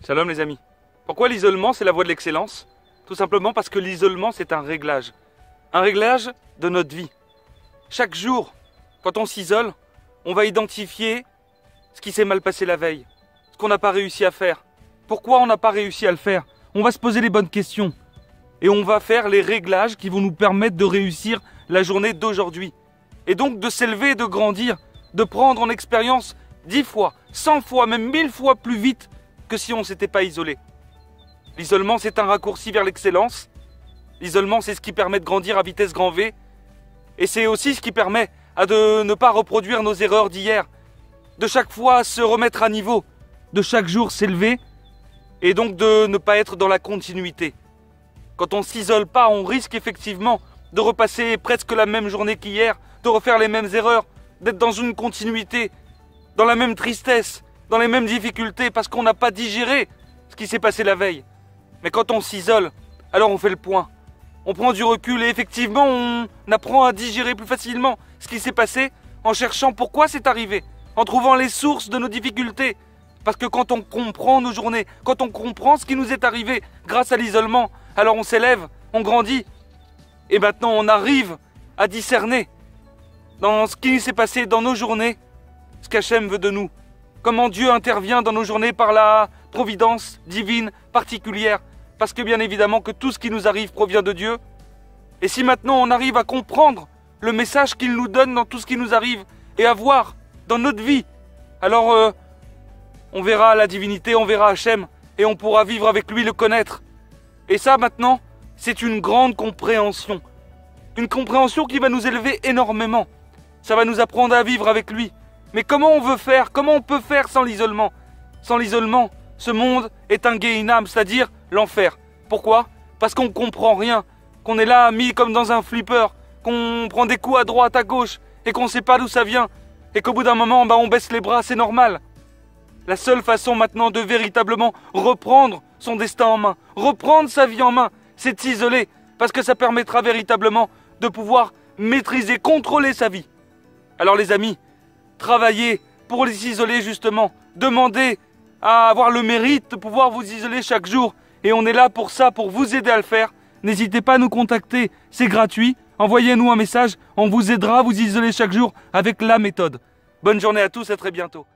Shalom les amis. Pourquoi l'isolement c'est la voie de l'excellence? Tout simplement parce que l'isolement c'est un réglage. Un réglage de notre vie. Chaque jour, quand on s'isole, on va identifier ce qui s'est mal passé la veille. Ce qu'on n'a pas réussi à faire. Pourquoi on n'a pas réussi à le faire? On va se poser les bonnes questions. Et on va faire les réglages qui vont nous permettre de réussir la journée d'aujourd'hui. Et donc de s'élever et de grandir. De prendre en expérience 10 fois, 100 fois, même 1000 fois plus vite que si on ne s'était pas isolé. L'isolement, c'est un raccourci vers l'excellence. L'isolement, c'est ce qui permet de grandir à vitesse grand V. Et c'est aussi ce qui permet de ne pas reproduire nos erreurs d'hier. De chaque fois se remettre à niveau. De chaque jour s'élever. Et donc de ne pas être dans la continuité. Quand on ne s'isole pas, on risque effectivement de repasser presque la même journée qu'hier, de refaire les mêmes erreurs, d'être dans une continuité, dans la même tristesse, dans les mêmes difficultés, parce qu'on n'a pas digéré ce qui s'est passé la veille. Mais quand on s'isole, alors on fait le point. On prend du recul et effectivement, on apprend à digérer plus facilement ce qui s'est passé en cherchant pourquoi c'est arrivé, en trouvant les sources de nos difficultés. Parce que quand on comprend nos journées, quand on comprend ce qui nous est arrivé grâce à l'isolement, alors on s'élève, on grandit. Et maintenant, on arrive à discerner dans ce qui s'est passé dans nos journées, ce qu'Hachem veut de nous. Comment Dieu intervient dans nos journées par la providence divine particulière. Parce que bien évidemment que tout ce qui nous arrive provient de Dieu. Et si maintenant on arrive à comprendre le message qu'il nous donne dans tout ce qui nous arrive et à voir dans notre vie, alors on verra la divinité, on verra Hachem et on pourra vivre avec lui, le connaître. Et ça maintenant, c'est une grande compréhension. Une compréhension qui va nous élever énormément. Ça va nous apprendre à vivre avec lui. Mais comment on veut faire? Comment on peut faire sans l'isolement? Sans l'isolement, ce monde est un Gehinam, c'est-à-dire l'enfer. Pourquoi? Parce qu'on ne comprend rien, qu'on est là mis comme dans un flipper, qu'on prend des coups à droite, à gauche, et qu'on ne sait pas d'où ça vient, et qu'au bout d'un moment, on baisse les bras, c'est normal. La seule façon maintenant de véritablement reprendre son destin en main, reprendre sa vie en main, c'est de s'isoler, parce que ça permettra véritablement de pouvoir maîtriser, contrôler sa vie. Alors les amis, travaillez pour les isoler justement, demandez à avoir le mérite de pouvoir vous isoler chaque jour. Et on est là pour ça, pour vous aider à le faire. N'hésitez pas à nous contacter, c'est gratuit. Envoyez-nous un message, on vous aidera à vous isoler chaque jour avec la méthode. Bonne journée à tous, à très bientôt.